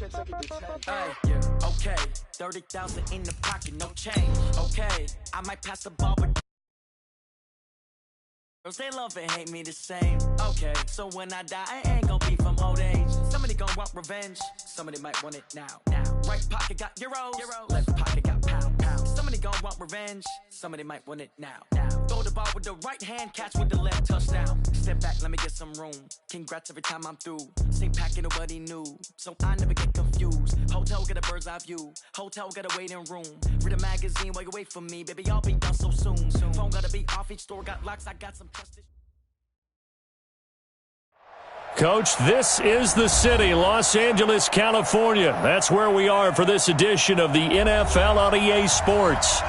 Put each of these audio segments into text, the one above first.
Yeah, okay. 30,000 in the pocket, no change. Okay, I might pass the ball, but girls, they love and hate me the same. Okay, so when I die, I ain't gonna be from old age. Somebody gonna want revenge, somebody might want it now. Right pocket got euros, left pocket got pounds. Somebody gonna want revenge, somebody might want it now. Throw the ball with the right hand, catch with the left, touchdown. Step back, let me get some room. Congrats every time I'm through. Same packet, nobody knew, so I never get confused. Hotel got a bird's eye view, hotel got a waiting room. Read a magazine while you wait for me, baby, I'll be done so soon. Phone gotta be off, each store got locks, I got some trusted. Coach, this is the city, Los Angeles, California. That's where we are for this edition of the NFL on EA Sports.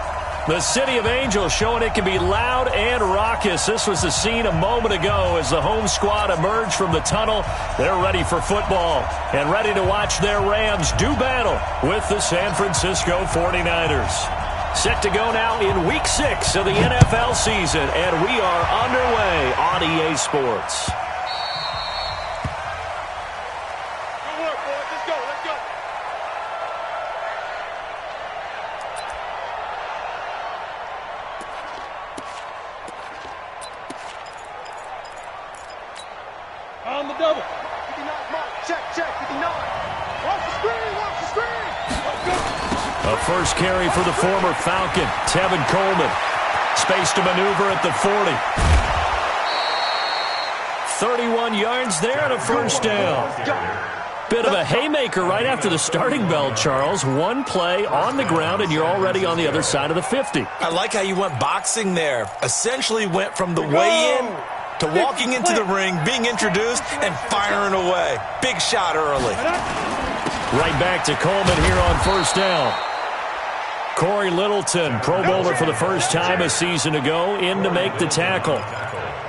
The City of Angels showing it can be loud and raucous. This was the scene a moment ago as the home squad emerged from the tunnel. They're ready for football and ready to watch their Rams do battle with the San Francisco 49ers. Set to go now in Week 6 of the NFL season, and we are underway on EA Sports. On the double. 59 mark. Check, 59. Watch the screen. Let's go. A first carry for the former Falcon, Tevin Coleman. Space to maneuver at the 40. 31 yards there and a first down. Bit of a haymaker right after the starting bell, Charles. One play on the ground, and you're already on the other side of the 50. I like how you went boxing there. Essentially went from the weigh-in to walking into the ring, being introduced, and firing away. Big shot early. Right back to Coleman here on first down. Corey Littleton, Pro Bowler for the first time a season ago, in to make the tackle.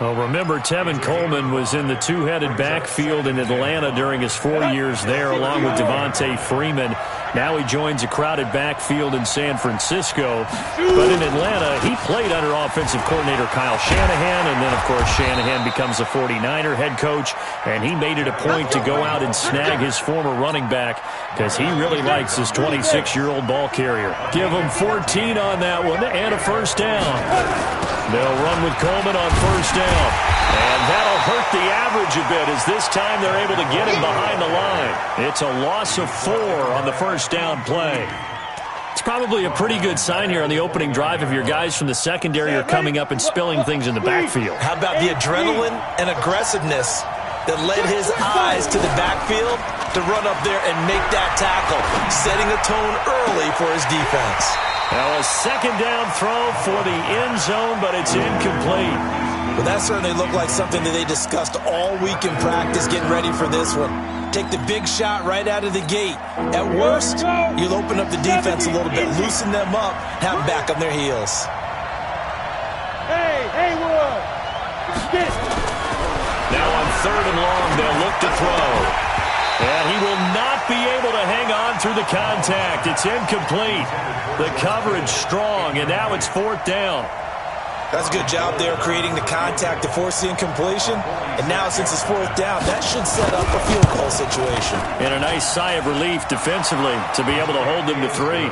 Well, remember, Tevin Coleman was in the two-headed backfield in Atlanta during his 4 years there, along with Devontae Freeman. Now he joins a crowded backfield in San Francisco. But in Atlanta, he played under offensive coordinator Kyle Shanahan, and then, of course, Shanahan becomes a 49er head coach, and he made it a point to go out and snag his former running back because he really likes his 26-year-old ball carrier. Give him 14 on that one and a first down. They'll run with Coleman on first down. And that'll hurt the average a bit as this time they're able to get him behind the line. It's a loss of 4 on the first down play. It's probably a pretty good sign here on the opening drive if your guys from the secondary are coming up and spilling things in the backfield. How about the adrenaline and aggressiveness that led his eyes to the backfield to run up there and make that tackle, setting a tone early for his defense. Now a second down throw for the end zone, but it's incomplete. Well, that certainly looked like something that they discussed all week in practice, getting ready for this one. Take the big shot right out of the gate. At worst, you'll open up the defense a little bit, loosen them up, have them back on their heels. Hey, Haywood! Now on third and long, they'll look to throw. And he will not be able to hang on through the contact. It's incomplete. The coverage strong, and now it's fourth down. That's a good job there creating the contact to force the incompletion. And now since it's fourth down, that should set up a field goal situation. And a nice sigh of relief defensively to be able to hold them to 3.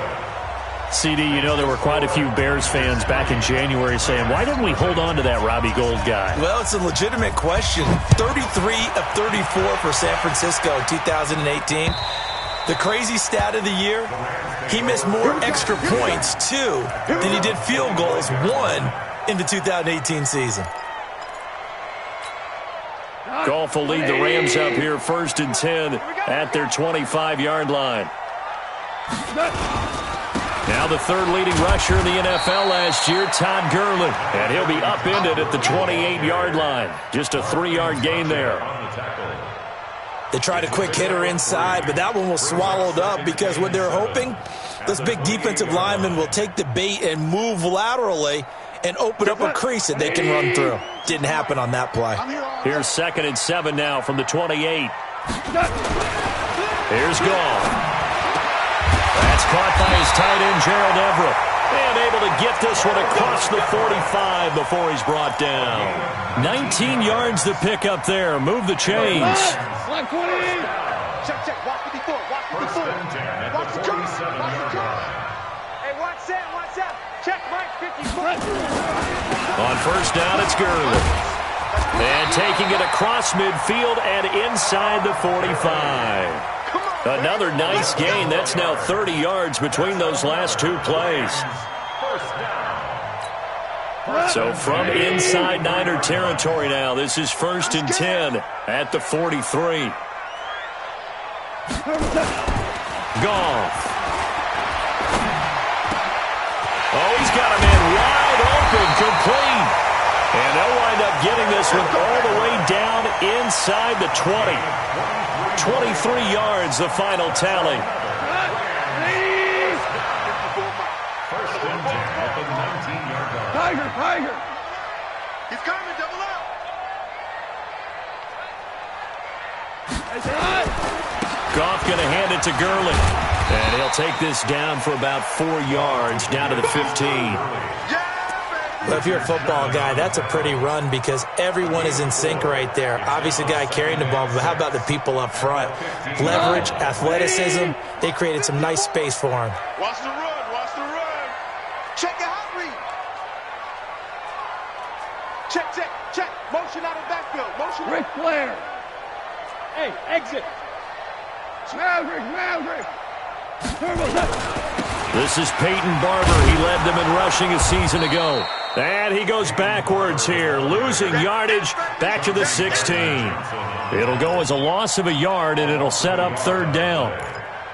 CD, you know there were quite a few Bears fans back in January saying, why didn't we hold on to that Robbie Gould guy? Well, it's a legitimate question. 33 of 34 for San Francisco in 2018. The crazy stat of the year, he missed more extra points, 2, than he did field goals, 1, in the 2018 season. Goff will lead the Rams up here first and 10 at their 25-yard line. Now the third leading rusher in the NFL last year, Todd Gurley. And he'll be upended at the 28-yard line. Just a 3-yard gain there. They tried a quick hitter inside, but that one was swallowed up because what they're hoping, this big defensive lineman will take the bait and move laterally and open up a crease that they can run through. Didn't happen on that play. Here's 2nd and 7 now from the 28. Here's Goff. That's caught by his tight end, Gerald Everett. And able to get this one across the 45 before he's brought down. 19 yards to pick up there. Move the chains. check. Watch 54. Watch 54. Watch the curve. Watch the curve. Hey, watch that. Check, Mike, 54. On first down, it's Gurley. And taking it across midfield and inside the 45. Another nice gain. That's now 30 yards between those last two plays. So from inside Niner territory now, this is 1st and 10 at the 43. Goff. Oh, he's got a man wide open, complete. And they'll wind up getting this one all the way down inside the 20. 23 yards, the final tally. Tiger. He's coming, double up. Goff going to hand it to Gurley. And he'll take this down for about 4 yards, down to the 15. Well, if you're a football guy, that's a pretty run because everyone is in sync right there. Obviously, the guy carrying the ball, but how about the people up front? Leverage, athleticism, they created some nice space for him. Watch the run. Check your hot read. Check. Motion out of backfield. Motion. Ric Flair. Hey, exit. Maverick. This is Peyton Barber. He led them in rushing a season ago. And he goes backwards here, losing yardage back to the 16. It'll go as a loss of a yard, and it'll set up 3rd down.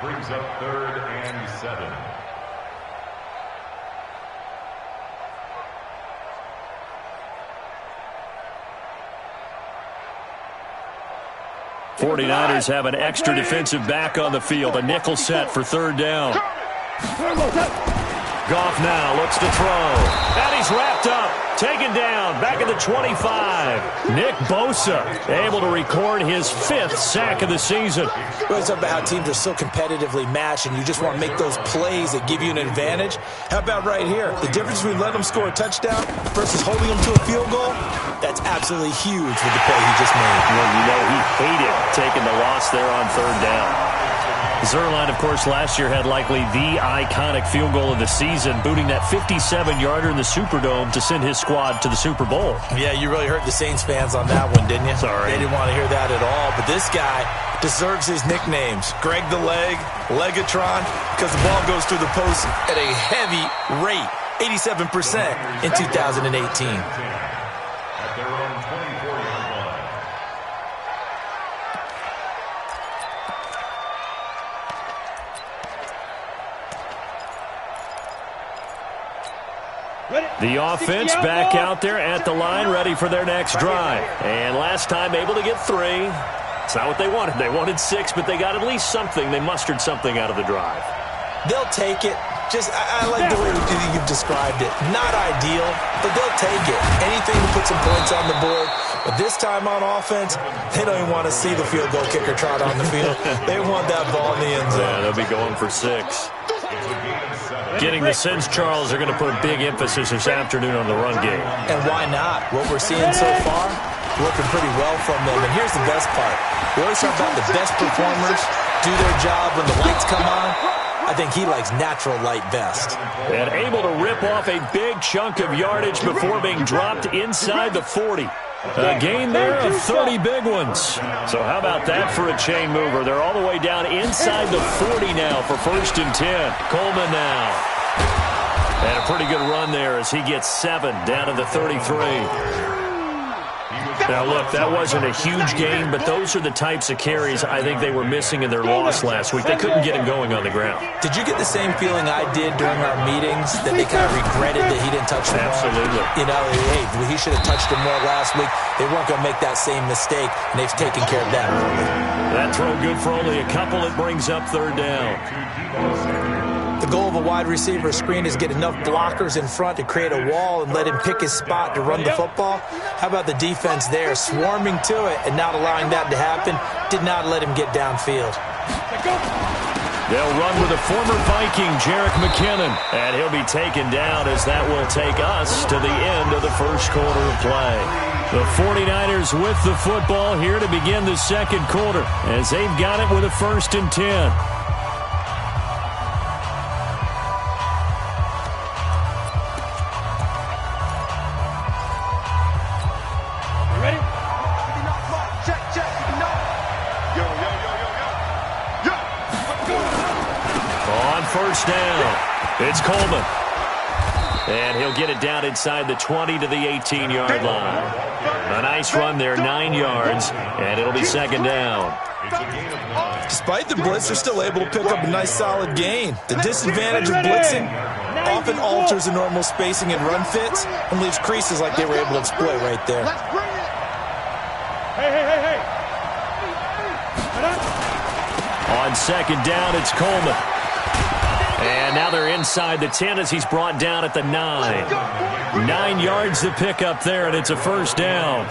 Brings up 3rd and 7. '49ers have an extra defensive back on the field, a nickel set for 3rd down. Goff now looks to throw. And he's wrapped up. Taken down. Back at the 25. Nick Bosa able to record his 5th sack of the season. Well, it's about how teams are so competitively matched, and you just want to make those plays that give you an advantage. How about right here? The difference between letting them score a touchdown versus holding them to a field goal, that's absolutely huge with the play he just made. Well, you know, he hated taking the loss there on 3rd down. Zuerlein, of course, last year had likely the iconic field goal of the season, booting that 57-yarder in the Superdome to send his squad to the Super Bowl. Yeah, you really hurt the Saints fans on that one, didn't you? Sorry. They didn't want to hear that at all. But this guy deserves his nicknames. Greg the Leg, Legatron, because the ball goes through the post at a heavy rate, 87% in 2018. At their own 24-yard line. The offense back out there at the line, ready for their next drive. And last time able to get 3. It's not what they wanted. They wanted 6, but they got at least something. They mustered something out of the drive. They'll take it. I like the way you've described it. Not ideal, but they'll take it. Anything to put some points on the board. But this time on offense, they don't even want to see the field goal kicker trot on the field. They want that ball in the end zone. Yeah, they'll be going for 6. Getting the sense, Charles, are going to put a big emphasis this afternoon on the run game. And why not? What we're seeing so far, working pretty well from them. And here's the best part. We always talk about the best performers do their job when the lights come on. I think he likes natural light best. And able to rip off a big chunk of yardage before being dropped inside the 40. A gain there of 30 big ones. So how about that for a chain mover? They're all the way down inside the 40 now for 1st and 10. Coleman now. And a pretty good run there as he gets 7 down to the 33. Now, look, that wasn't a huge gain, but those are the types of carries I think they were missing in their loss last week. They couldn't get him going on the ground. Did you get the same feeling I did during our meetings, that they kind of regretted that he didn't touch the ball? Absolutely. You know, hey, he should have touched him more last week. They weren't going to make that same mistake, and they've taken care of that early. That throw good for only a couple. It brings up 3rd down. The goal of a wide receiver screen is get enough blockers in front to create a wall and let him pick his spot to run the football. How about the defense there, swarming to it and not allowing that to happen? Did not let him get downfield. They'll run with a former Viking, Jerick McKinnon, and he'll be taken down as that will take us to the end of the first quarter of play. The 49ers with the football here to begin the second quarter as they've got it with a 1st and 10. First down. It's Coleman. And he'll get it down inside the 20 to the 18-yard line. A nice run there, 9 yards, and it'll be 2nd down. Despite the blitz, they're still able to pick up a nice solid gain. The disadvantage of blitzing often alters the normal spacing and run fits and leaves creases like they were able to exploit right there. Hey. On 2nd down, it's Coleman. And now they're inside the 10 as he's brought down at the 9. 9 yards to pick up there, and it's a 1st down.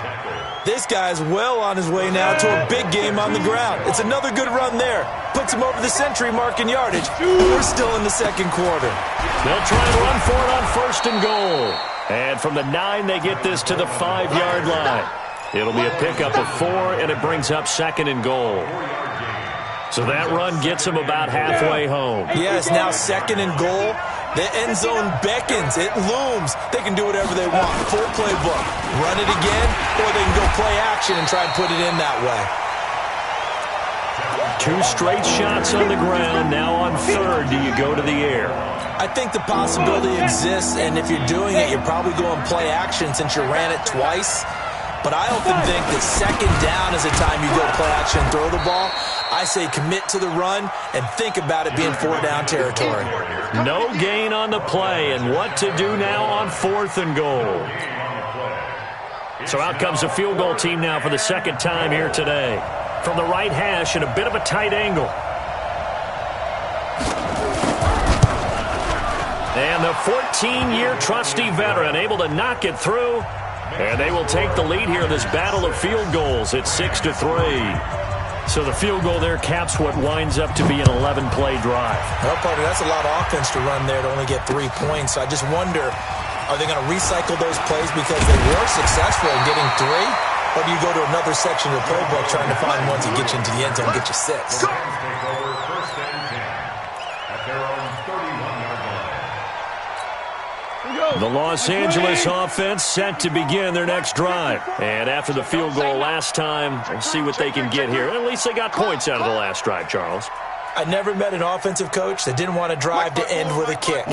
This guy's well on his way now to a big game on the ground. It's another good run there. Puts him over the century mark in yardage. We're still in the second quarter. They'll try and run for it on 1st and goal. And from the 9, they get this to the 5-yard line. It'll be a pickup of 4, and it brings up 2nd and goal. So that run gets him about halfway home. Yes, now 2nd and goal. The end zone beckons. It looms. They can do whatever they want. Full playbook. Run it again, or they can go play action and try and put it in that way. 2 straight shots on the ground. Now on 3rd, do you go to the air? I think the possibility exists, and if you're doing it, you're probably going play action since you ran it twice. But I often think that 2nd down is the time you go play action and throw the ball. I say commit to the run and think about it being 4-down territory. No gain on the play, and what to do now on 4th and goal. So out comes the field goal team now for the 2nd time here today. From the right hash at a bit of a tight angle. And the 14-year trusty veteran able to knock it through. And they will take the lead here in this battle of field goals. It's 6-3. So the field goal there caps what winds up to be an 11-play drive. Well, partner, that's a lot of offense to run there to only get 3 points. So I just wonder, are they going to recycle those plays because they were successful in getting 3? Or do you go to another section of the playbook trying to find ones that get you into the end zone and get you 6? Take over 1st and 10 at their own 31-yard line. The Los Angeles offense set to begin their next drive. And after the field goal last time, we'll see what they can get here. At least they got points out of the last drive, Charles. I never met an offensive coach that didn't want to drive to end with a kick.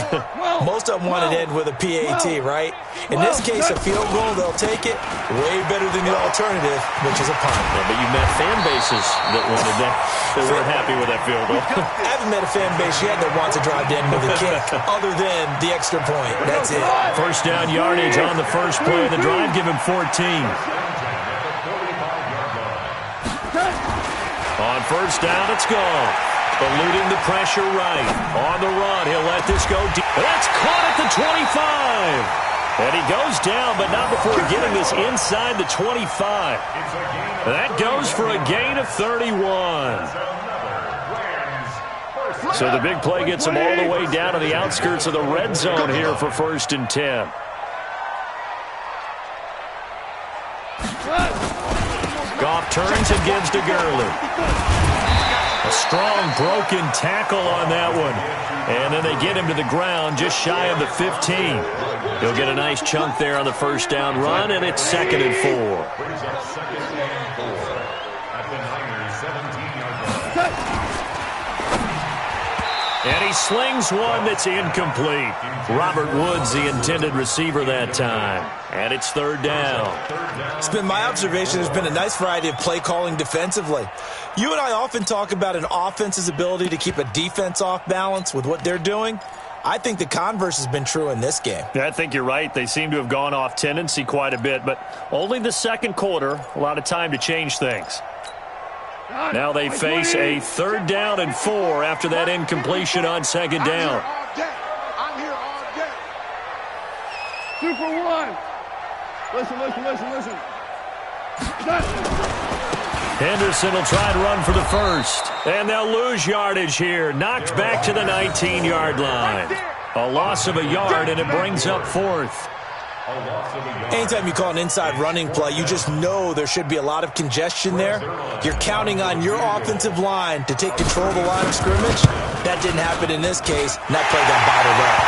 Most of them want to end with a PAT, right? In this case, a field goal, they'll take it. Way better than the alternative, which is a punt. Yeah, but you met fan bases that wanted that, that weren't happy with that field goal. I haven't met a fan base yet that wants to drive to end with a kick, other than the extra point. That's it. 1st down yardage on the first play of the drive. Give him 14. On 1st down, it's gone. Eluding the pressure right. On the run, he'll let this go deep. That's caught at the 25. And he goes down, but not before getting this inside the 25. That goes for a gain of 31. So the big play gets him all the way down to the outskirts of the red zone here for 1st and 10. Goff turns and gives to Gurley. A strong broken tackle on that one. And then they get him to the ground just shy of the 15. He'll get a nice chunk there on the 1st down run, and it's 2nd and 4. And he slings one that's incomplete. Robert Woods, the intended receiver that time. And it's 3rd down. It's been my observation there's been a nice variety of play calling defensively. You and I often talk about an offense's ability to keep a defense off balance with what they're doing. I think the converse has been true in this game. Yeah, I think you're right. They seem to have gone off tendency quite a bit, but only the second quarter, a lot of time to change things. Now they face a 3rd down and 4 after that incompletion on 2nd down. I'm here all day. 2 for 1. Listen. Henderson will try to run for the first. And they'll lose yardage here. Knocked back to the 19-yard line. A loss of a yard, and it brings up fourth. Anytime you call an inside running play, you just know there should be a lot of congestion there. You're counting on your offensive line to take control of the line of scrimmage. That didn't happen in this case, and that play got bottled up.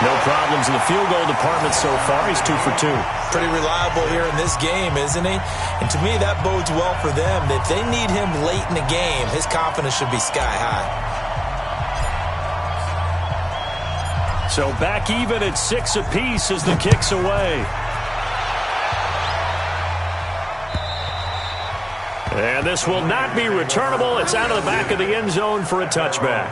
No problems in the field goal department so far. He's 2 for 2. Pretty reliable here in this game, isn't he? And to me, that bodes well for them. If they need him late in the game, his confidence should be sky high. So back even at 6 apiece as the kick's away. And this will not be returnable. It's out of the back of the end zone for a touchback.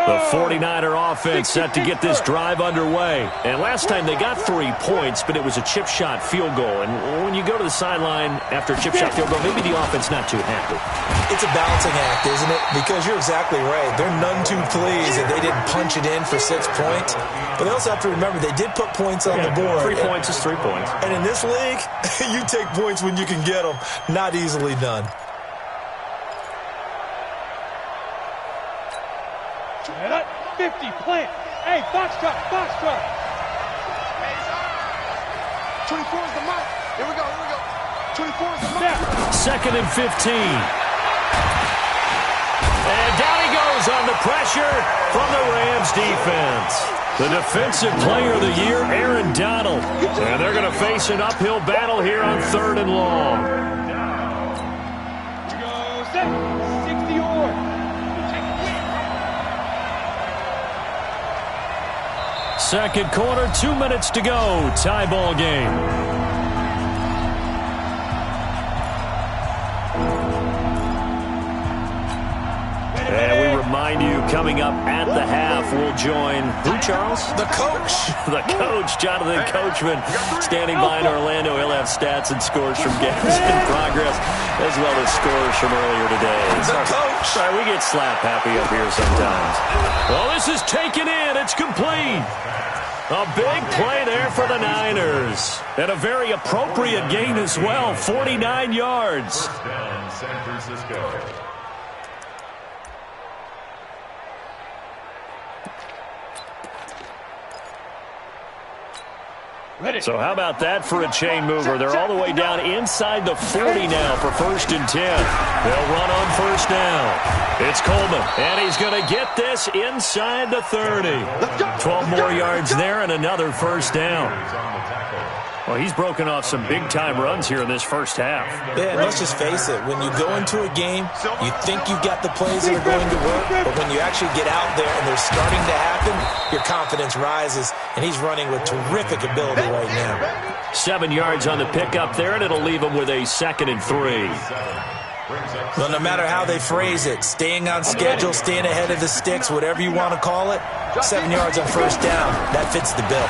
The 49er offense set to get this drive underway. And last time they got 3 points, but it was a chip shot field goal. And when you go to the sideline after a chip shot field goal, maybe the offense not too happy. It's a balancing act, isn't it? Because you're exactly right. They're none too pleased that they didn't punch it in for 6 points. But they also have to remember they did put points on the board. 3 points is 3 points. And in this league, you take points when you can get them. Not easily done. And up 50, plant. Hey, box truck, box truck. 24 is the mark. Here we go, 24 is the mark. Second and 15. And down he goes on the pressure from the Rams defense. The defensive player of the year, Aaron Donald. And they're going to face an uphill battle here on 3rd and long. Here we go, set. 60 or. Second quarter, 2 minutes to go. Tie ball game. And we remind you, coming up at the half, we'll join who, Charles? The coach. The coach, Jonathan Coachman, standing by in Orlando. He'll have stats and scores from games in progress, as well as scores from earlier today. The coach. Sorry, we get slap happy up here sometimes. Well, this is taken in. It's complete. A big play there for the Niners. And a very appropriate gain as well, 49 yards. First down, San Francisco. Ready. So how about that for a chain mover? They're all the way down inside the 40 now for 1st and 10. They'll run on 1st down. It's Coleman, and he's going to get this inside the 30. 12 more yards there and another 1st down. Well, he's broken off some big-time runs here in this first half. Yeah, and let's just face it. When you go into a game, you think you've got the plays that are going to work, but when you actually get out there and they're starting to happen, your confidence rises, and he's running with terrific ability right now. 7 yards on the pickup there, and it'll leave him with a 2nd and 3. Well, no matter how they phrase it, staying on schedule, staying ahead of the sticks, whatever you want to call it, 7 yards on 1st down, that fits the bill.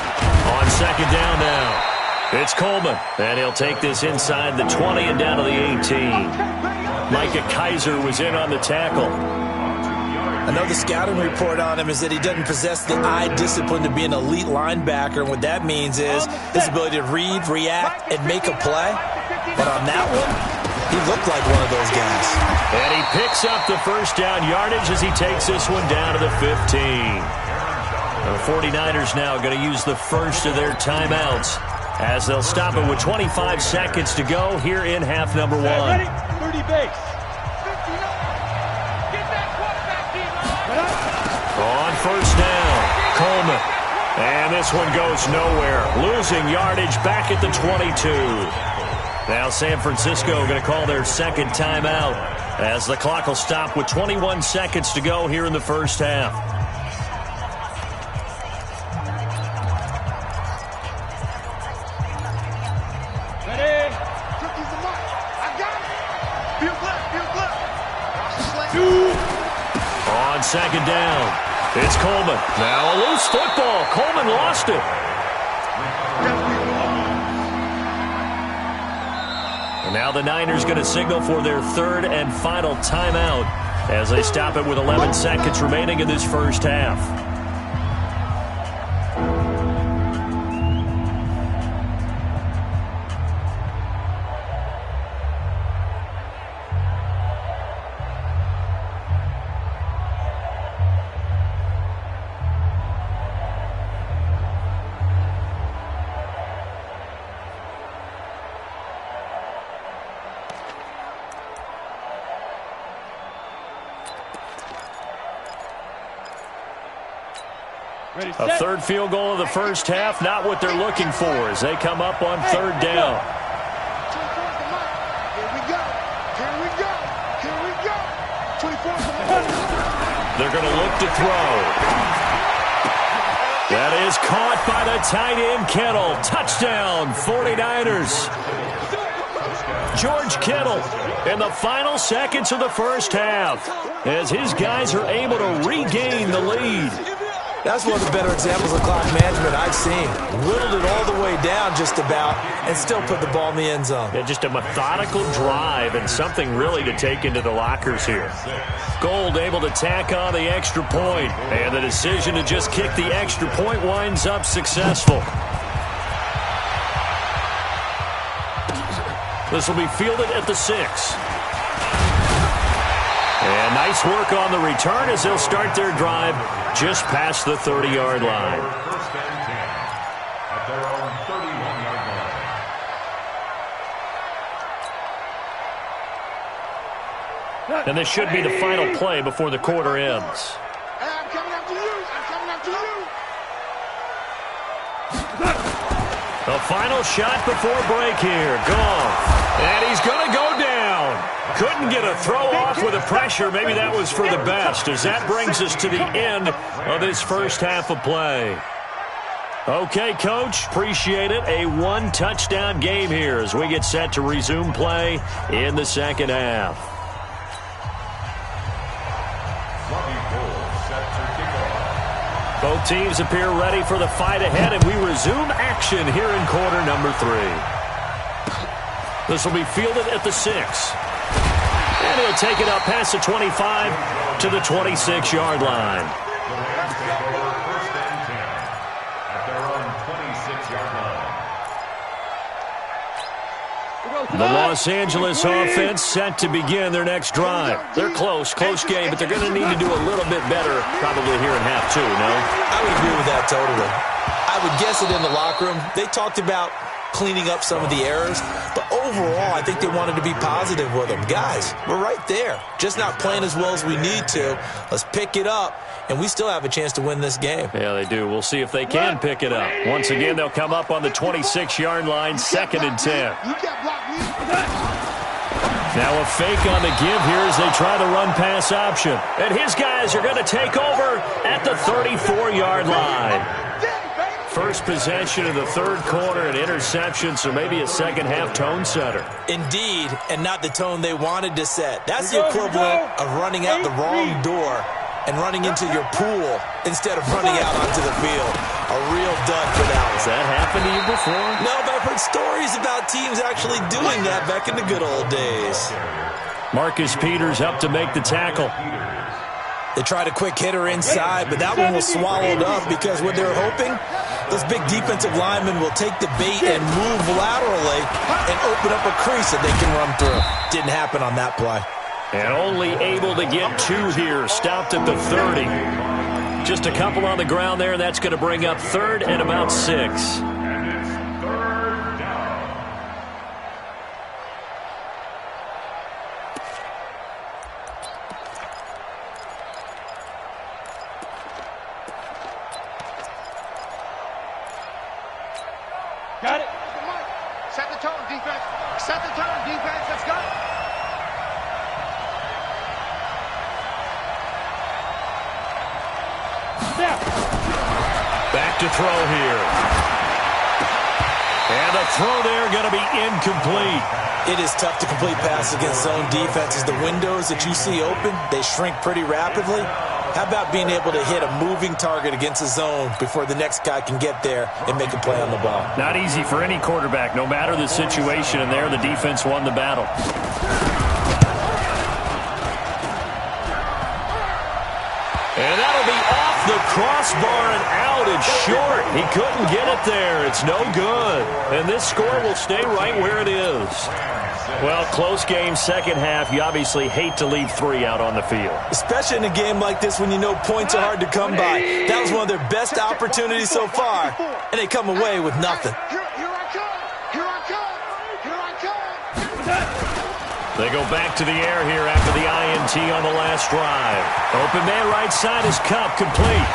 On 2nd down now. It's Coleman, and he'll take this inside the 20 and down to the 18. Micah Kaiser was in on the tackle. I know the scouting report on him is that he doesn't possess the eye discipline to be an elite linebacker, and what that means is his ability to read, react, and make a play. But on that one, he looked like one of those guys. And he picks up the 1st down yardage as he takes this one down to the 15. The 49ers now going to use the first of their timeouts, as they'll stop it with 25 seconds to go here in half number 1. Ready? 30 base. On 1st down, Coleman. And this one goes nowhere. Losing yardage back at the 22. Now San Francisco going to call their 2nd timeout, as the clock will stop with 21 seconds to go here in the first half. On 2nd down, It's Coleman. Now a loose football. Coleman lost it. And now the Niners going to signal for their third and final timeout as they stop it with 11 seconds remaining in this first half. A third field goal of the first half, not what they're looking for as they come up on third down. They're going to look to throw. That is caught by the tight end, Kittle. Touchdown, 49ers. George Kittle in the final seconds of the first half as his guys are able to regain the lead. That's one of the better examples of clock management I've seen. Whittled it all the way down just about and still put the ball in the end zone. Yeah, just a methodical drive and something really to take into the lockers here. Gold able to tack on the extra point, and the decision to just kick the extra point winds up successful. This will be fielded at the 6. And nice work on the return as they'll start their drive just past the 30-yard line. First and 10 at their own 31-yard line. And this should be the final play before the quarter ends. Hey, I'm coming after you. I'm coming after you. The final shot before break here. Goff. And he's going to go down. Couldn't get a throw off with the pressure. Maybe that was for the best, as that brings us to the end of this first half of play. Okay, Coach, appreciate it. A one-touchdown game here as we get set to resume play in the second half. Both teams appear ready for the fight ahead, and we resume action here in quarter number 3. This will be fielded at the 6. And he'll take it up past the 25 to the 26-yard line. First and 10 at their own 26-yard line. The Los Angeles offense set to begin their next drive. They're close game, but they're going to need to do a little bit better probably here in half 2, no? I would agree with that totally. I would guess it in the locker room. They talked about cleaning up some of the errors, but overall, I think they wanted to be positive with them. Guys, we're right there. Just not playing as well as we need to. Let's pick it up, and we still have a chance to win this game. Yeah, they do. We'll see if they can pick it up. Once again, they'll come up on the 26-yard line, 2nd and 10. Now a fake on the give here as they try the run-pass option. And his guys are going to take over at the 34-yard line. First possession of the third quarter, an interception, so maybe a second-half tone setter. Indeed, and not the tone they wanted to set. That's the equivalent of running out the wrong door and running into your pool instead of running out onto the field. A real dud for that one. Has that happened to you before? No, but I've heard stories about teams actually doing that back in the good old days. Marcus Peters up to make the tackle. They tried a quick hitter inside, but that one was swallowed up because what they're hoping, those big defensive linemen will take the bait and move laterally and open up a crease that they can run through. Didn't happen on that play. And only able to get 2 here, stopped at the 30. Just a couple on the ground there, and that's going to bring up 3rd and about 6. Got it. Set the tone, defense. Set the tone, defense. Let's go. Snap. Back to throw here. And the throw there going to be incomplete. It is tough to complete passes against zone defenses. The windows that you see open, they shrink pretty rapidly. How about being able to hit a moving target against a zone before the next guy can get there and make a play on the ball? Not easy for any quarterback, no matter the situation, and there the defense won the battle. And that'll be off the crossbar and out and short. He couldn't get it there. It's no good. And this score will stay right where it is. Well, close game, second half. You obviously hate to leave 3 out on the field. Especially in a game like this when you know points are hard to come by. That was one of their best opportunities so far, and they come away with nothing. Here I come. Here I come. Here I come. They go back to the air here after the INT on the last drive. Open man right side is Cup, complete.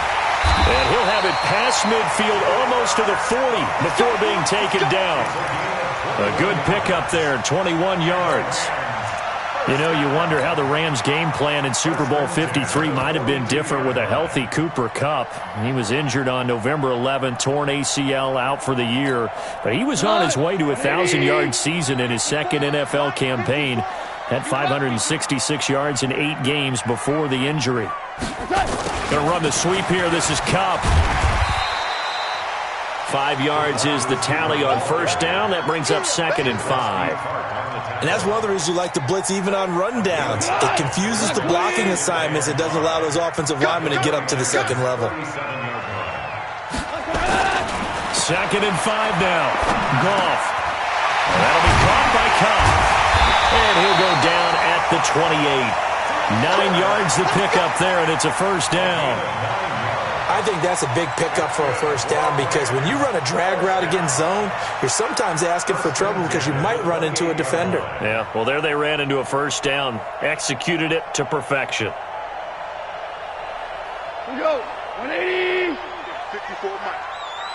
And he'll have it past midfield almost to the 40 before being taken down. A good pickup there, 21 yards. You know, you wonder how the Rams' game plan in Super Bowl 53 might have been different with a healthy Cooper Kupp. He was injured on November 11th, torn ACL, out for the year. But he was on his way to a 1,000-yard season in his second NFL campaign. Had 566 yards in 8 games before the injury. Going to run the sweep here. This is Kupp. 5 yards is the tally on first down. That brings up 2nd and 5. And that's one of the reasons you like to blitz even on rundowns. It confuses the blocking assignments. It doesn't allow those offensive linemen to get up to the second level. 2nd and 5 now. Goff. That'll be caught by Kupp. And he'll go down at the 28. 9 yards the pickup there, and it's a first down. I think that's a big pickup for a first down because when you run a drag route against zone, you're sometimes asking for trouble because you might run into a defender. Yeah, well, there they ran into a first down. Executed it to perfection. Here we go. 180. 54 Mike.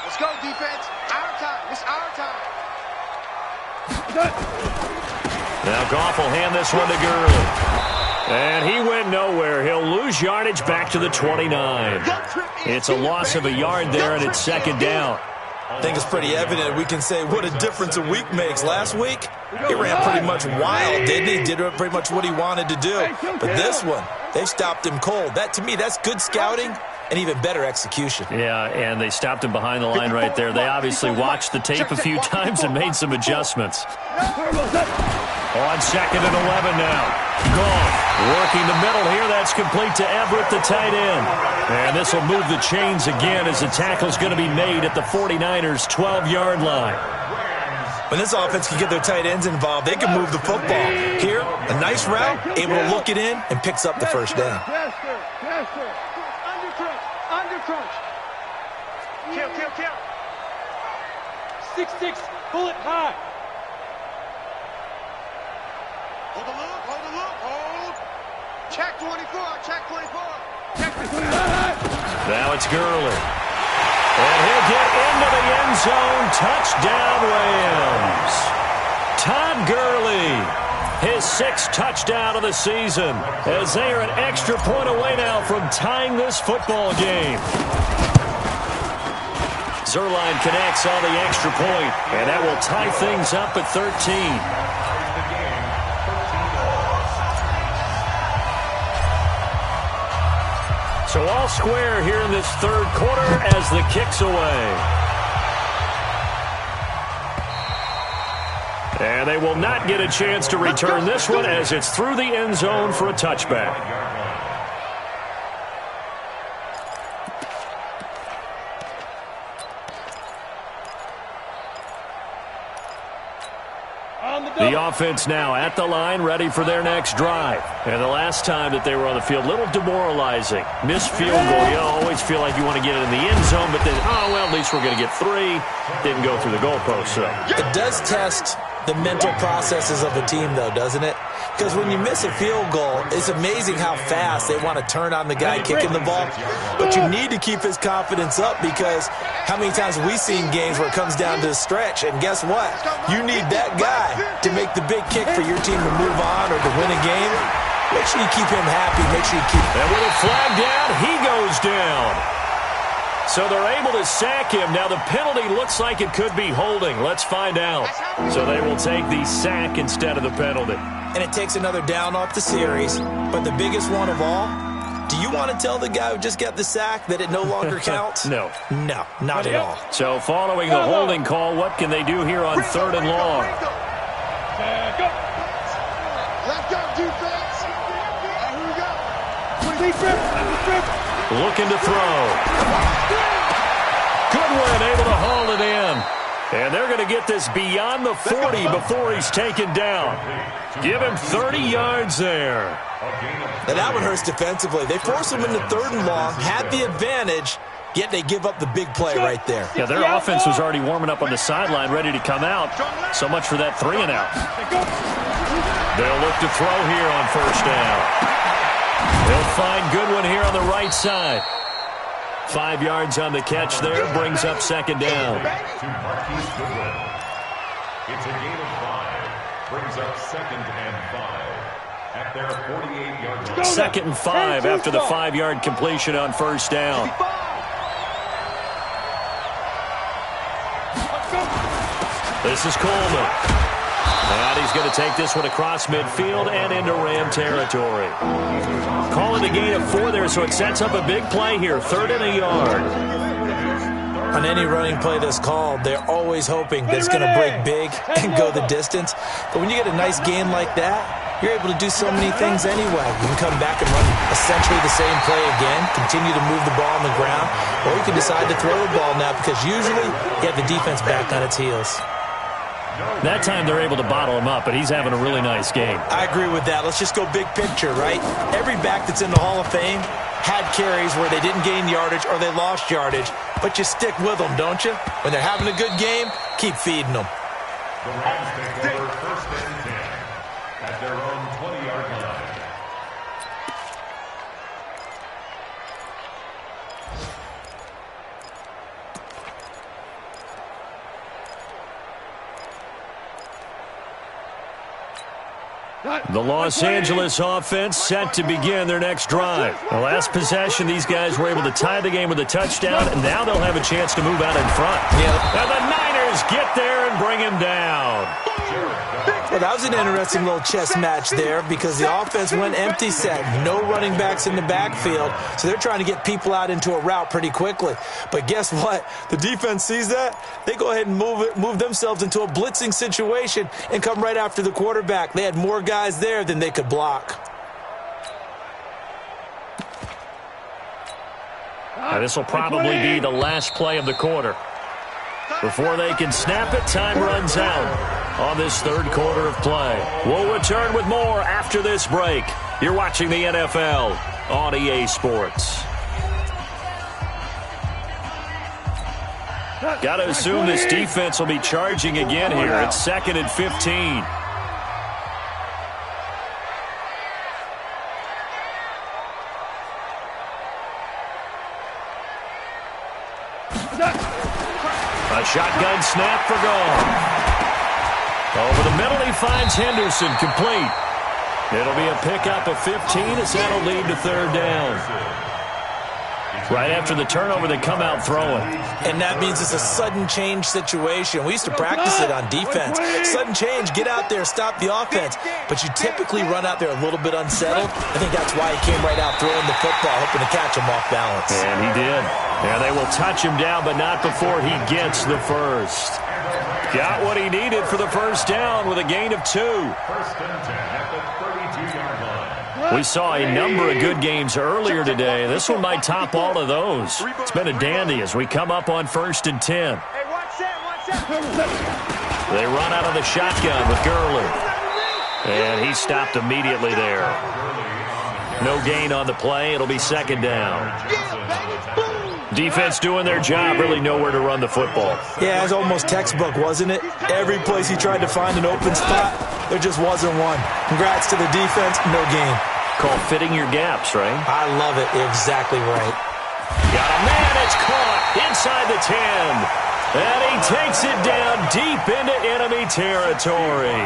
Let's go, defense. Our time. It's our time. Now Goff will hand this one to Gurley. And he went nowhere. He'll lose yardage back to the 29. It's a loss of a yard there, and it's 2nd down. I think it's pretty evident. We can say what a difference a week makes. Last week, he ran pretty much wild, didn't he? Did pretty much what he wanted to do. But this one, they stopped him cold. That, to me, that's good scouting and even better execution. Yeah, and they stopped him behind the line right there. They obviously watched the tape a few times and made some adjustments. On 2nd and 11 now. Goff working the middle here. That's complete to Everett, the tight end. And this will move the chains again as the tackle's going to be made at the 49ers' 12-yard line. When this offense can get their tight ends involved, they can move the football. Here, a nice route, able to look it in, and picks up the first down. Yes, sir. Yes, sir. Under crunch. Under crunch. Kill. 6-6. Pull it high. Hold the look. Hold. Check 24. Check 24. Check 24. Now it's Gurley. And he'll get into the end zone. Touchdown, Rams. Todd Gurley, his 6th touchdown of the season, as they are an extra point away now from tying this football game. Zerline connects on the extra point, and that will tie things up at 13. So all square here in this 3rd quarter as the kick's away. And they will not get a chance to return this one as it's through the end zone for a touchback. The offense now at the line, ready for their next drive. And the last time that they were on the field, a little demoralizing. Missed field goal. You always feel like you want to get it in the end zone, but then, oh, well, at least we're going to get 3. Didn't go through the goalpost, so. It does test the mental processes of a team, though, doesn't it? Because when you miss a field goal, it's amazing how fast they want to turn on the guy kicking the ball. But you need to keep his confidence up because how many times have we seen games where it comes down to the stretch? And guess what? You need that guy to make the big kick for your team to move on or to win a game. Make sure you keep him happy. Make sure you keep him. And with a flag down, he goes down. So they're able to sack him. Now the penalty looks like it could be holding. Let's find out. So they will take the sack instead of the penalty. And it takes another down off the series. But the biggest one of all, Do you want to tell the guy who just got the sack that it no longer counts? No. No, not at all. So following the holding call, what can they do here on 3rd and long? Let's go, defense. Here we go. Looking to throw. Goodwin able to haul it in. And they're going to get this beyond the 40 before he's taken down. Give him 30 yards there. And that one hurts defensively. They force him into 3rd and long, had the advantage, yet they give up the big play right there. Yeah, their offense was already warming up on the sideline, ready to come out. So much for that 3 and out. They'll look to throw here on 1st down. They'll find Goodwin here on the right side. 5 yards on the catch there, brings up 2nd down. It's a gain of 5. Brings up 2nd and 5 at their 48-yard line. 2nd and 5 after the 5-yard completion on 1st down. This is Coleman. And he's going to take this one across midfield and into Ram territory. Calling the gain of 4 there, so it sets up a big play here. 3rd and a yard. On any running play that's called, they're always hoping that it's going to break big and go the distance. But when you get a nice gain like that, you're able to do so many things anyway. You can come back and run essentially the same play again, continue to move the ball on the ground, or you can decide to throw the ball now because usually you have the defense back on its heels. That time they're able to bottle him up, but he's having a really nice game. I agree with that. Let's just go big picture, right? Every back that's in the Hall of Fame had carries where they didn't gain yardage or they lost yardage, but you stick with them, don't you? When they're having a good game, keep feeding them. The Rams take over 1st and 10 at their own 20-yard line. The Los Angeles offense set to begin their next drive. The last possession, these guys were able to tie the game with a touchdown, and now they'll have a chance to move out in front. Yeah. And the Niners get there and bring him down. Well, that was an interesting little chess match there because the offense went empty set. No running backs in the backfield, so they're trying to get people out into a route pretty quickly. But guess what? The defense sees that. They go ahead and move themselves into a blitzing situation and come right after the quarterback. They had more guys there than they could block. Now, this will probably be the last play of the quarter. Before they can snap it, time runs out on this 3rd quarter of play. We'll return with more after this break. You're watching the NFL on EA Sports. Got to assume this defense will be charging again here. It's 2nd and 15. A shotgun snap for Gone. Over the middle, he finds Henderson, complete. It'll be a pickup of 15 as that'll lead to 3rd down. Right after the turnover, they come out throwing. And that means it's a sudden change situation. We used to practice it on defense. Sudden change, get out there, stop the offense. But you typically run out there a little bit unsettled. I think that's why he came right out throwing the football, hoping to catch him off balance. And he did. And they will touch him down, but not before he gets the first. Got what he needed for the 1st down with a gain of 2. 1st and 10 at the 32-yard line. We saw a number of good games earlier today. This one might top all of those. It's been a dandy as we come up on 1st and 10. Hey, watch that. They run out of the shotgun with Gurley. And he stopped immediately there. No gain on the play. It'll be 2nd down. Defense doing their job, really nowhere to run the football. Yeah, it was almost textbook, wasn't it? Every place he tried to find an open spot, there just wasn't one. Congrats to the defense, no gain. Called fitting your gaps, right? I love it. Exactly right. Got a man, it's caught inside the 10. And he takes it down deep into enemy territory.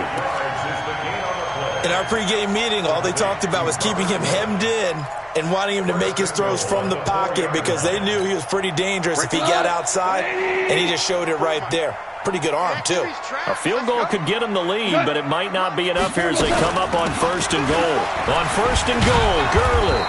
In our pregame meeting, all they talked about was keeping him hemmed in and wanting him to make his throws from the pocket because they knew he was pretty dangerous if he got outside, and he just showed it right there. Pretty good arm, too. A field goal could get him the lead, but it might not be enough here as they come up on 1st and goal. On 1st and goal, Gurley.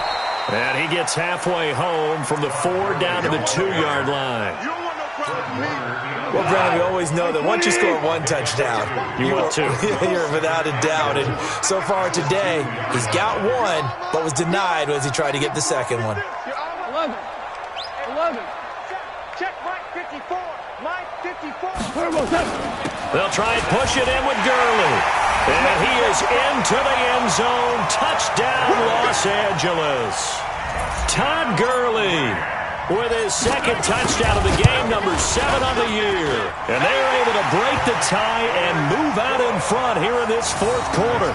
And he gets halfway home from the 4 down to the 2-yard line. You don't want no problem with me. Well, Brandon, we always know that once you score one touchdown, You want two. You're without a doubt. And so far today, he's got one, but was denied as he tried to get the second one. 11. Check Mike 54. Mike 54. They'll try and push it in with Gurley. And he is into the end zone. Touchdown, Los Angeles. Todd Gurley with his second touchdown of the game, number 7 on the year. And they're able to break the tie and move out in front here in this 4th quarter.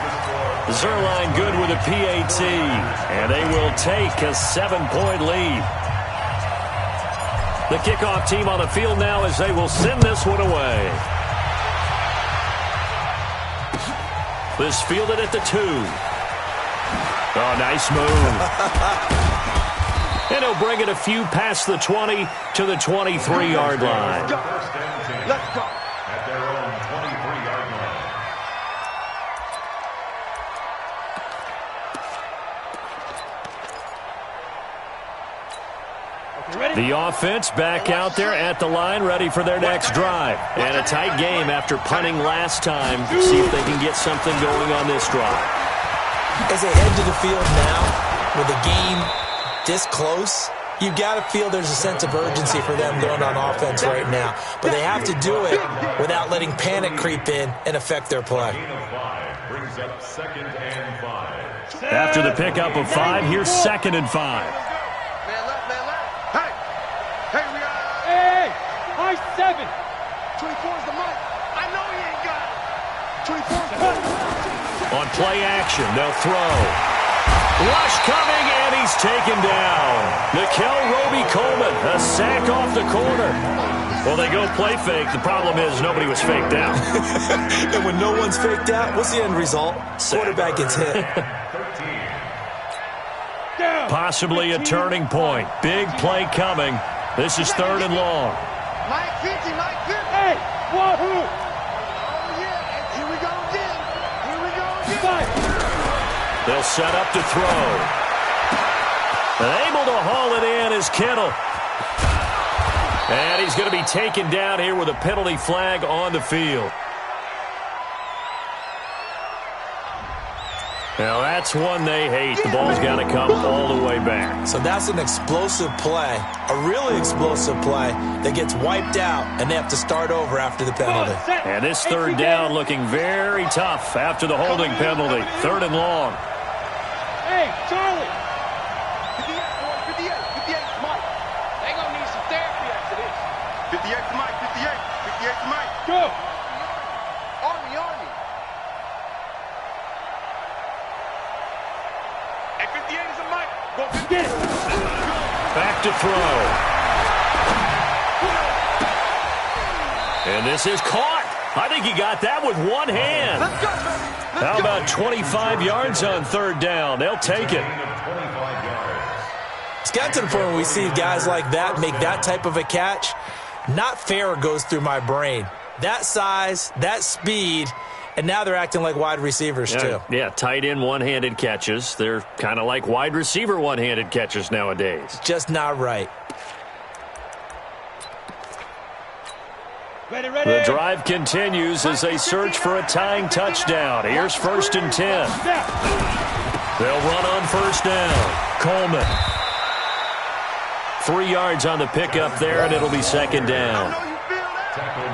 Zerline good with a PAT. And they will take a 7-point lead. The kickoff team on the field now as they will send this one away. This fielded at the 2. Oh, nice move. And he'll bring it a few past the 20 to the 23-yard line. Let's go. At their own 23-yard line. The offense back out there at the line, ready for their next drive. And a tight game after punting last time. See if they can get something going on this drive. As they head to the field now, with the game this close, you've got to feel there's a sense of urgency for them going on offense right now. But they have to do it without letting panic creep in and affect their play. Gain of 5 brings up 2nd and 5. After the pickup of 5, here's 2nd and 5. Man left, man left. Hey, we are. Hey, Mike 7. 24's the mic. I know he ain't got it. 24's the mic. On play action, they'll throw. Rush coming, and he's taken down. Nickel Roby-Coleman, a sack off the corner. Well, they go play fake. The problem is nobody was faked out. And when no one's faked out, what's the end result? Quarterback gets hit. Possibly a turning point. Big play coming. This is 3rd and long. Mike 50, Mike 50. Hey, wahoo! Oh, yeah. Here we go again. Here we go again. They'll set up to throw. And able to haul it in is Kittle. And he's going to be taken down here with a penalty flag on the field. Now, that's one they hate. The ball's got to come all the way back. So that's an explosive play, a really explosive play that gets wiped out, and they have to start over after the penalty. And this 3rd down looking very tough after the holding penalty. 3rd and long. Hey, Charlie. 58, Mike. They gonna need some therapy after this. 58 to Mike, 58 to Mike. Go. Army. Hey, 58 is a Mike. Go, 58. Back to throw. And this is caught. I think he got that with one hand. Let's go, baby. How about 25 yards on 3rd down? They'll take it. It's got to the point where we see guys like that make that type of a catch. Not fair goes through my brain. That size, that speed, and now they're acting like wide receivers too. Yeah, tight end one-handed catches. They're kind of like wide receiver one-handed catches nowadays. Just not right. Ready. The drive continues as they search for a tying touchdown. Here's 1st and 10. They'll run on 1st down. Coleman. 3 yards on the pickup there, and it'll be 2nd down.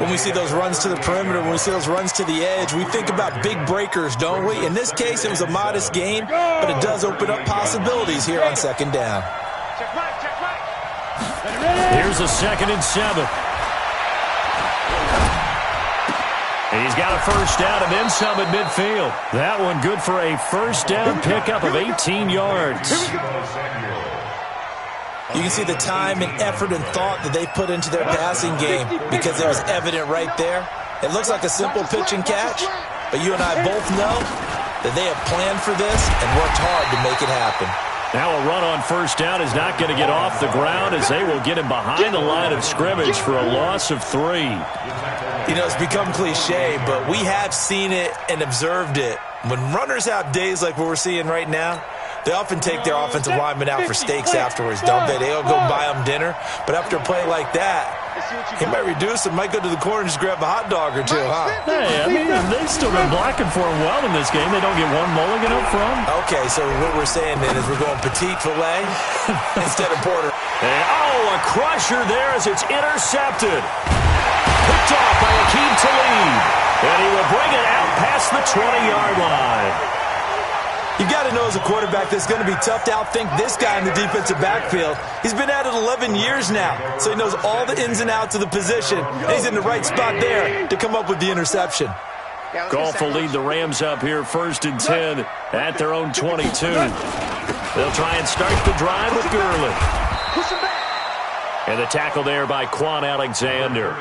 When we see those runs to the perimeter, when we see those runs to the edge, we think about big breakers, don't we? In this case, it was a modest gain, but it does open up possibilities here on 2nd down. Check right. Here's a 2nd and 7. He's got a 1st down and then some at midfield. That one good for a 1st down pickup of 18 yards. You can see the time and effort and thought that they put into their passing game because it was evident right there. It looks like a simple pitch and catch, but you and I both know that they have planned for this and worked hard to make it happen. Now a run on 1st down is not going to get off the ground as they will get him behind the line of scrimmage for a loss of 3. You know, it's become cliche, but we have seen it and observed it. When runners have days like what we're seeing right now, They often take their offensive linemen out for steaks afterwards, don't they? They'll go buy them dinner. But after a play like that, he might reduce it, might go to the corner and just grab a hot dog or two, huh? Hey, I mean, they've still been blocking for him well in this game. They don't get one mulligan up front. Okay, so what we're saying then is we're going petite filet instead of porter. And, a crusher there as it's intercepted. Picked off by kalind2004's. And he will bring it out past the 20-yard line. You got to know as a quarterback that it's going to be tough to outthink this guy in the defensive backfield. He's been at it 11 years now, so he knows all the ins and outs of the position, and he's in the right spot there to come up with the interception. Goff will lead the Rams up here 1st and 10 at their own 22. They'll try and start the drive with Gurley. And the tackle there by Quan Alexander.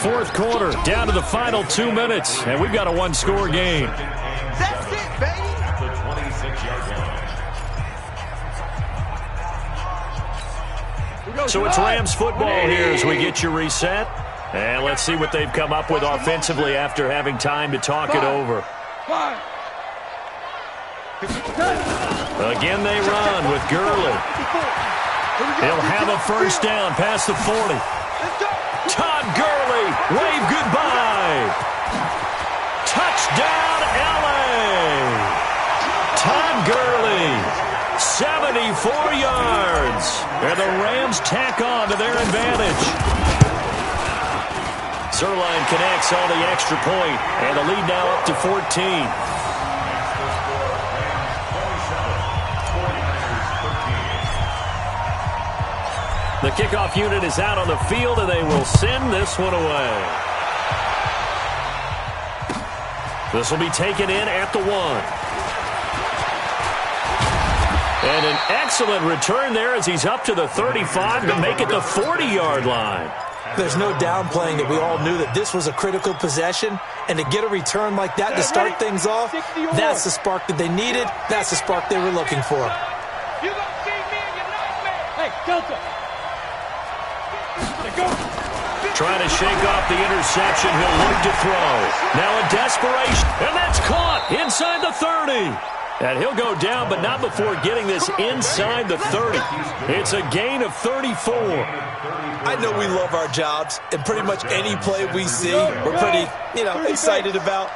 4th quarter, down to the final 2 minutes, and we've got a one-score game. That's it, baby. At the 26-yard line. So it's Rams football here as we get you reset. And let's see what they've come up with offensively after having time to talk it over. Again they run with Gurley. He'll have a first down past the 40. Todd Gurley, wave goodbye. Touchdown, L.A. Todd Gurley, 74 yards. And the Rams tack on to their advantage. Zerline connects on the extra point, and the lead now up to 14. The kickoff unit is out on the field, and they will send this one away. This will be taken in at the 1. And an excellent return there as he's up to the 35 to make it the 40-yard line. There's no downplaying it. We all knew that this was a critical possession, and to get a return like that to start things off, that's the spark that they needed. That's the spark they were looking for. You gonna see me in your nightmare. Hey, Delta. Trying to shake off the interception. He'll look to throw. Now in desperation. And that's caught inside the 30. And he'll go down, but not before getting this inside the 30. It's a gain of 34. I know we love our jobs, and pretty much any play we see, we're pretty, excited about.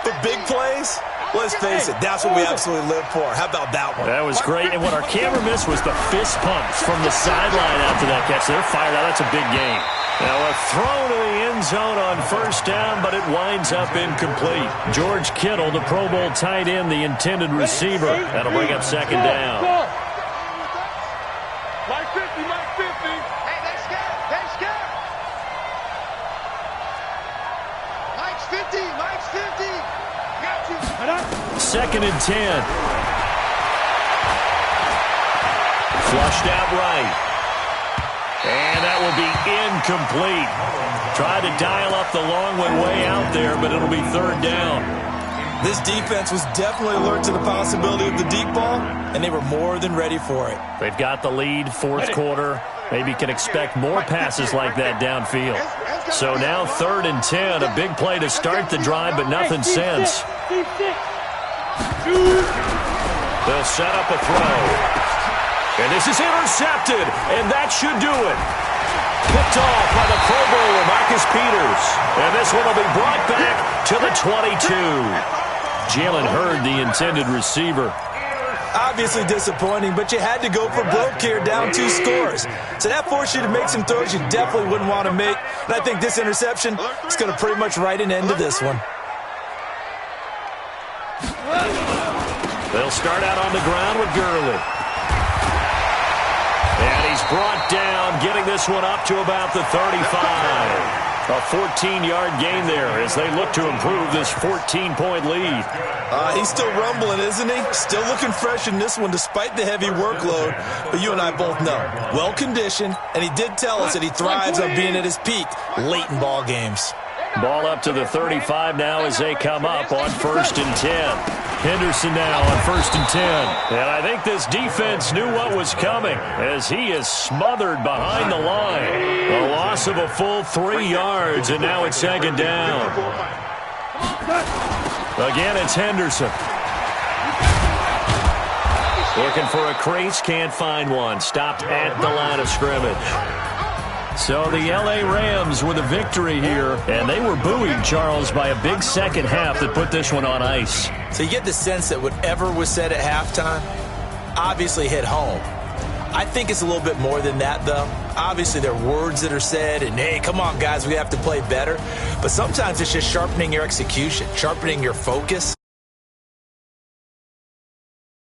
But big plays, let's face it, that's what we absolutely live for. How about that one? That was great, and what our camera missed was the fist pumps from the sideline after that catch. They're fired out. That's a big game. Now a throw to the end zone on first down, but it winds up incomplete. George Kittle, the Pro Bowl tight end, the intended receiver. That'll bring up second down. Mike 50, Mike 50. Hey, they scared. They scared. Mike's 50. Mike's 50. Got you. 2nd and 10. Flushed out right. And that will be incomplete. Tried to dial up the long way out there, but it'll be 3rd down. This defense was definitely alert to the possibility of the deep ball, and they were more than ready for it. They've got the lead, 4th quarter. Maybe can expect more passes like that downfield. So now 3rd and 10, a big play to start the drive, but nothing since. They'll set up a throw. And this is intercepted, and that should do it. Picked off by the Pro Bowler, Marcus Peters. And this one will be brought back to the 22. Jalen Hurd, the intended receiver. Obviously disappointing, but you had to go for broke here, down 2 scores. So that forced you to make some throws you definitely wouldn't want to make. And I think this interception is going to pretty much write an end to this one. They'll start out on the ground with Gurley. And he's brought down, getting this one up to about the 35. A 14-yard gain there as they look to improve this 14-point lead. He's still rumbling, isn't he? Still looking fresh in this one despite the heavy workload. But you and I both know, well-conditioned, and he did tell us that he thrives on being at his peak late in ball games. Ball up to the 35 now as they come up on 1st and 10. Henderson now on 1st and 10. And I think this defense knew what was coming as he is smothered behind the line. A loss of a full 3 yards, and now it's 2nd down. Again, it's Henderson. Looking for a crease, can't find one. Stopped at the line of scrimmage. So the L.A. Rams with a victory here, and they were buoyed, Charles, by a big second half that put this one on ice. So you get the sense that whatever was said at halftime obviously hit home. I think it's a little bit more than that, though. Obviously, there are words that are said, and, hey, come on, guys, we have to play better. But sometimes it's just sharpening your execution, sharpening your focus.